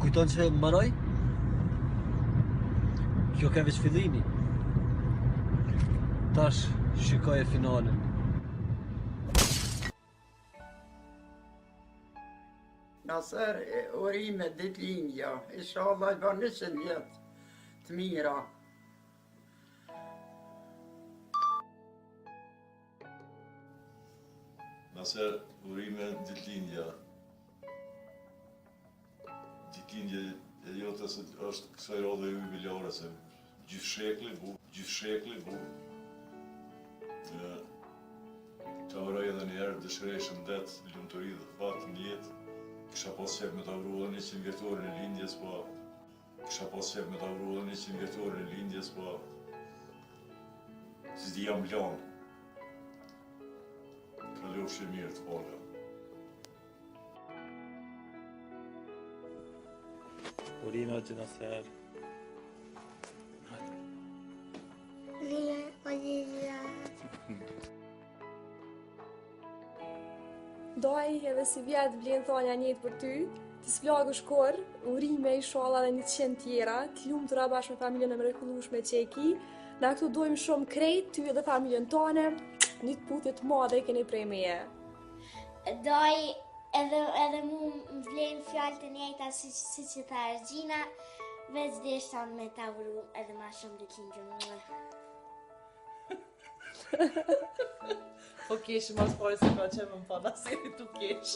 kujton se mbaroj? Kjo ka veç fillimi. Tash shikoj finalen. Nasser, urime ditlinja. Inshallah var 100 vjet të mira. Nasser, urime ditëlindja. Ditëlindje e jotës është kësaj radhe ju miljare se gjithë shekli bu. Ta uroj edhe njerë dëshirej shëndet, lumturi dhe fatë në jetë. Kisha pas qef me ta vrullën 100 vjetorin e lindjes, po. Kisha pas qef me ta vrullën 100 vjetorin e lindjes, po. Si di jam lanë. Kalofshi mirë të pala. Urime o Nasser. Urime o Gjizja. Doj edhe si vjetë vlenë thonja njëtë për ty, të splagë shkor, urime i shala dhe 100 tjera, të lumë të rabash me familjen e mrekullueshme që e ki. Na këtu dojmë shumë krejt, ty edhe familjen tone, një të putit madhe keni prej meje. Doj edhe mu më vlenë fjallë të njëjta si që ta Ergjina, veç deshta me ta vru edhe ma shumë ditëlindje mua. Po kesh mas pare se ka që më pa Naseri tu kesh.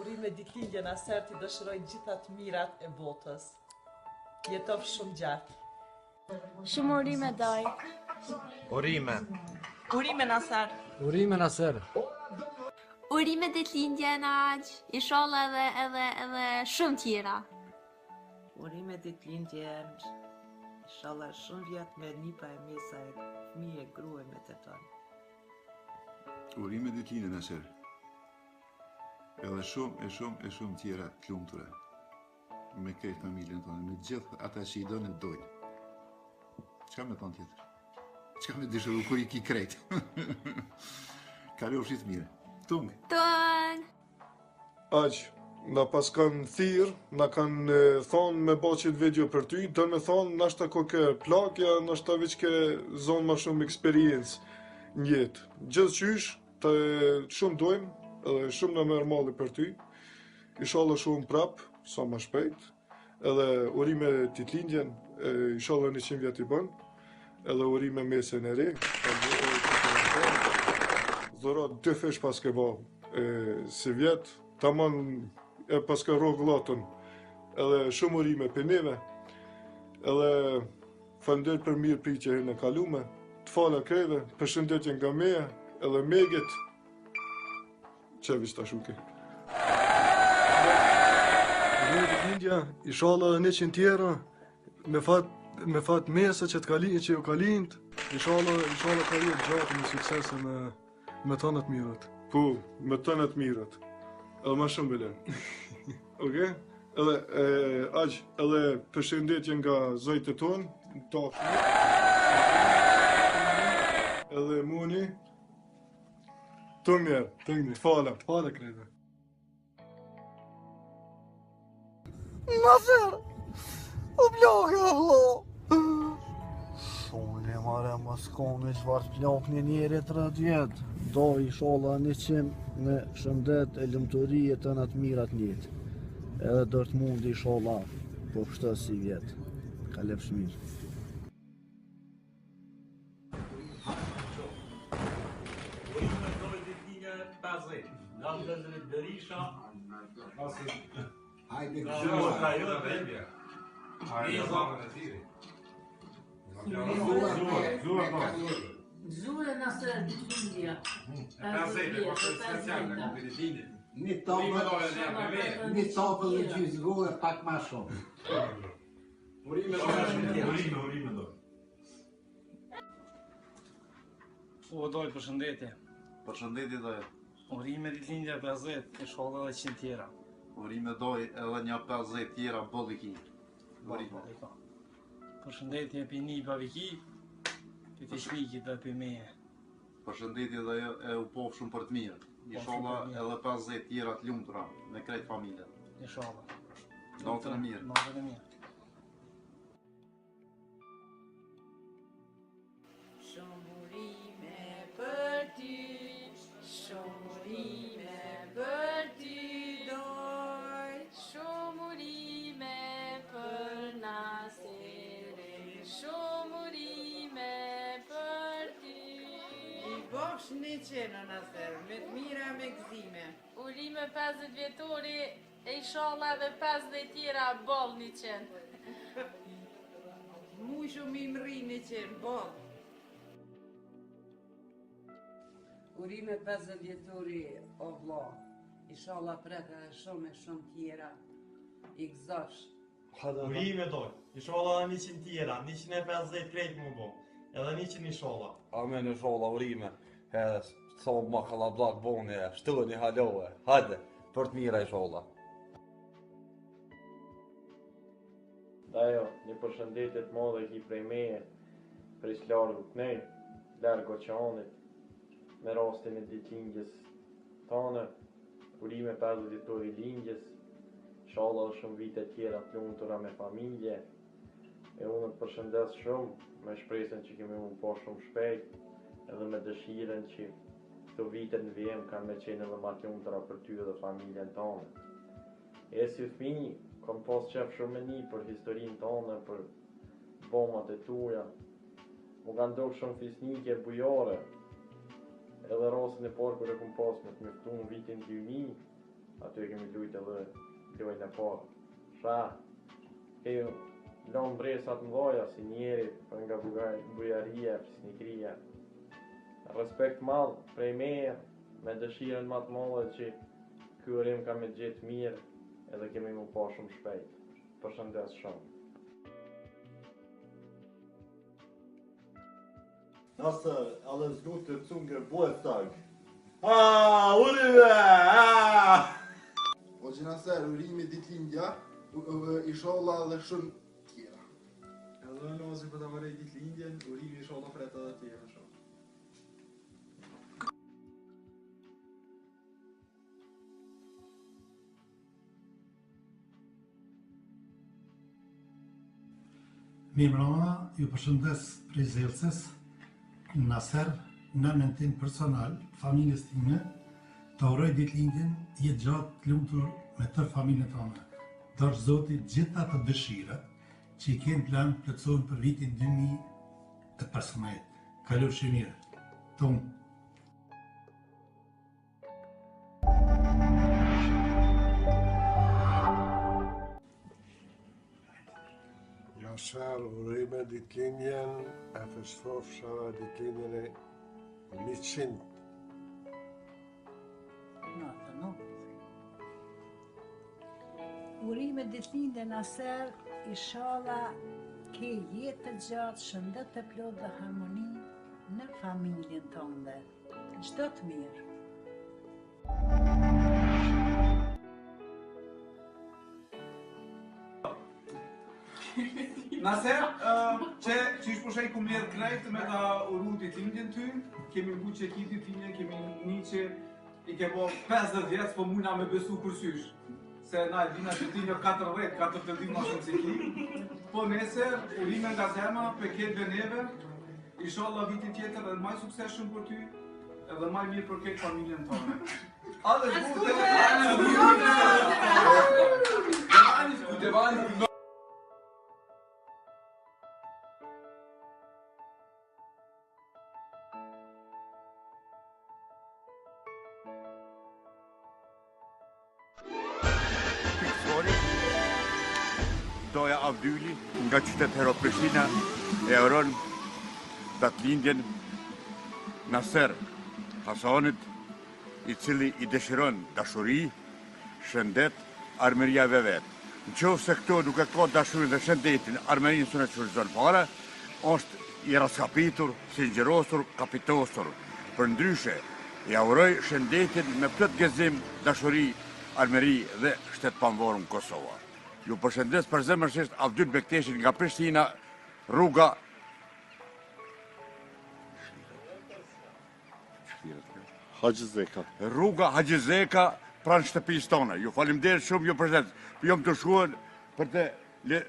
Urime ditëlindje Naser, ti dëshiroj gjitha të mirat e botës. Jetof shumë gjatë. Shumë urime doj. Urime. Urime Naser. Urime Nasser. Urime ditëlindje Naç, inshallah edhe shumë tjera. Urime ditëlindje, inshallah shumë vjet me nipa e mesa e fëmijë e grua me të tonë. Urime ditëlindje Nasser. Edhe shumë tjera të lumtura. Me krejt familjen tonë, me gjithë ata që i do në dojnë. Çka me thonë tjetër? Çka me dëshiru kur i ki krejt? Kalofshi të mirë. Tung. Tung! Aq, na pas kanë thirr, na kanë thonë me ba qëtë video për ty, do me thonë nashta ko ke plakja, nashta veç ke zonë ma shumë eksperiencë në jetë. Gjithë qysh, të shumë dojmë, edhe shumë në merë mali për ty. Inshallah shumë prap, sa ma shpejt. Edhe urime ditëlindjen, inshallah 100 vjet i bën. Edhe urime mesën e re. Dhurat 2 fesh pas ke ba si vjet, tamam e pas ke rrogullatën. Edhe shumë urime për neve. Edhe falënder për mirë pritje në kalume. Të fala kreve, përshëndetje nga meja, edhe megjet. Qevish ta shuke. Indja, inshallah 100 tjera, me fat mesa që që ju kalint, inshallah ka jetë gjatë me suksese me tënët mirat. Po, me tënët mirat. Edhe ma shumë belen. Okej? Edhe përshëndetje nga zojtë tonë, Dafi. Edhe Muni. Të mirë, të fala kreve. Nasser! O plakë e vlo! Shone mare mos kone çfarë plak një njeri 30 vjet. Do inshallah 100 me shëndet e lumturi e të natë mirat njët. Edhe dërt mundi inshallah, po kështë si vjet. Kalef shmirë. Hajde Zure Nasser ditëlindja. Një topë dhe gjysë gurë pak ma shumë. Urime do. O doj, përshëndetje. Përshëndetje doj. Urime ditëlindja 50, inshallah edhe 100 tjera. Urime doj edhe një 50 tjera boliki. Urime. Përshëndetje për një baviki, për të shmikit dhe për meje. Përshëndetje dhe e u pofshun për të mirë. Inshallah edhe 50 tjera të lumtura me krejt familjen. Inshallah. Natën e mirë. Natën e mirë. Shumë urime për ty, shumë urime për ty doj, shumë urime për Naserin, shumë urime për ty. I bofsh 100 Naser, me të mira me gëzime. Urime 50 vjetori, e inshallah dhe 50 tjera boll 100. Mu shumë i mri 100, boll. Urime 50 vjetori o vlla. Inshallah preka shumë tjera. I gëzosh. Urime doj. Inshallah 100 tjera, 150 krejt më bo. Edhe 100 inshallah. Amen inshallah urime. Sa më kallabllak boni, shtuni halohe. Hajde, për të mira inshallah. Dajo, një përshëndetje të madhe ki prej meje, prej Slargu Knej, larg oqeanit, me rastin e ditëlindjes tane, urime 50 vjetori lindjes, inshallah shumë vite tjera të lumtura me familje, e unë të përshëndes shumë, me shpresën që kemi unë po shumë shpejt, edhe me dëshiren që këto vitet në vjem kanë me qenë edhe ma të lumtura për ty dhe familjen tane. E si fëmijë, kam pas qef shumë me një për historinë tonë, për bomat e tuja. Mu kanë ndodhur shumë fisnike bujare, edhe rastin e parë kur e kom pas me të mjaftu në vitin 2000, aty e kemi lujt edhe lojën e parë. Shra, ke lanë bresat mdoja si njeri për nga bujaria, fisnikria. Respekt madh prej meje, me dëshiren ma të madhe që ky urim ka me gjetë mirë, edhe kemi më pa shumë shpejt. Përshëndes shumë. Nasser, alles Gute zum Geburtstag. Urime! Hoxhi Nasser, urime ditëlindja, inshallah dhe shumë tjera. Edhe në ozi për të mërej ditëlindjen, urime inshallah për edhe tjera shumë. Mirëmbrëma, ju përshëndes prej Zelces, Naser, në emrin tim personal, familjes time, të uroj ditëlindjen jetë gjatë të lumtur me tërë familjen tonë. Dorë Zoti gjitha të dëshirat që i kenë plan plotësohen për vitin 2015. Kalofshi mirë. Tonë. Naser, urime ditëlindjen, e festofsha ditëlindjen e 100. Urime ditëlindje Naser, inshallah ke jetë të gjatë, shëndet të plot dhe harmoni në familjen tënde. Çdo të mirë. Naser, që ish po shej ku mbledh krejt me ta uru ditëlindjen ty, kemi mbu që ki ditëlindjen, kemi një që i ke bo 50 vjetës, po mujna me besu kërsysh. Se na e dina ditëlindja 42 ma shumë se ki. Po nesër, urime nga zemra, për ketë neve, inshallah vitin tjetër edhe maj sukses shumë për ty, edhe maj mirë për ketë familjen tonë. Alles Gute! Alles Gute! Doja Avdyli nga qytet Prishtina e uron datëlindjen Naser Hasanit, i cili i dëshiron dashuri, shëndet, armëria vevet. Në qoftë se këto duke ka dashurin dhe shëndetin, armërinë së në qërëzon para, është i raskapitur, sinqerosur, kapitosur. Për ndryshe, ja uroj shëndetin me plot gëzim, dashuri, armëri dhe shtetpanvorën Kosova. Ju përshëndes për zemërsisht Avdyl Bekteshin nga Prishtina, rruga Haxhi Zeka. Rruga Haxhi Zeka pranë shtëpisë tonë. Ju faleminderit shumë, ju përshëndes. Jam të shkuar për të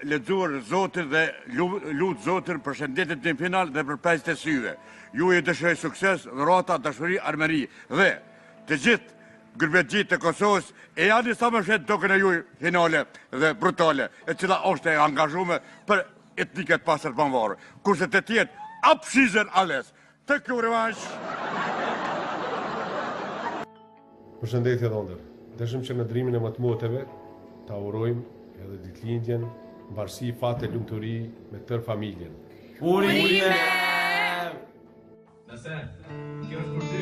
lexuar Zotin dhe lut Zotin për shëndetit në final dhe për 5 syve. Ju e dëshiroj sukses, dhurata, dashuri, armëri dhe të gjithë gërbetgjit të Kosovës e janë sa më shet tokën e juaj finale dhe brutale, e cila është e angazhuar për etniket pasër banvarë. Kurse të tjetë, apshizen ales. Thank you very much. Përshëndetje dhëndër. Dëshim që në drimin e mëtmoteve ta urojmë edhe ditëlindjen, mbarësi, fate, lumturi me tërë familjen. Urime! Nëse, kjo është për ty.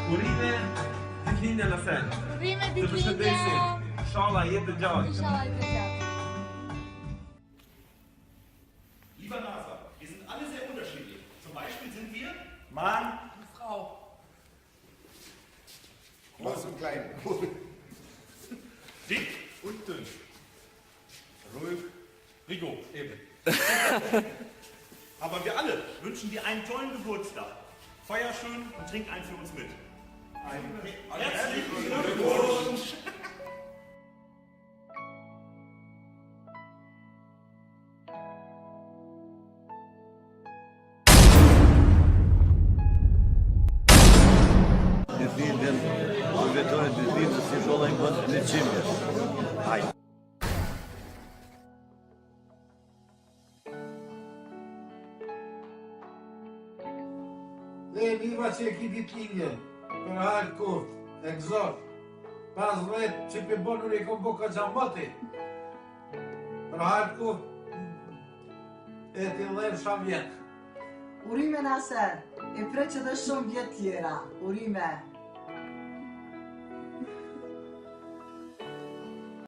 Urime ditëlindje në sen. Urime Të përshëndesim. Inshallah jetë gjatë. Inshallah jetë gjatë. Lieber Nasa, wir sind alle sehr unterschiedlich. Zum Beispiel sind wir Mann und Frau. Groß und klein. Dick und dünn. Ruhig. Rico, eben. Aber wir alle wünschen dir einen tollen Geburtstag. Feier schön und trink einen für uns mit. Herzlichen Glückwunsch! Ditëlindjen, kur vetohet ditëlindjes si sholla i bën 100. Hajde. Dhe viva që e ki ditëlindjen, për halë kurt, e gëzot, 15 që për bonur e kom boka gjambati, për halë kurt, e të lërë shavjet. Urime Naser, e pre që dhe shumë vjetë tjera, urime.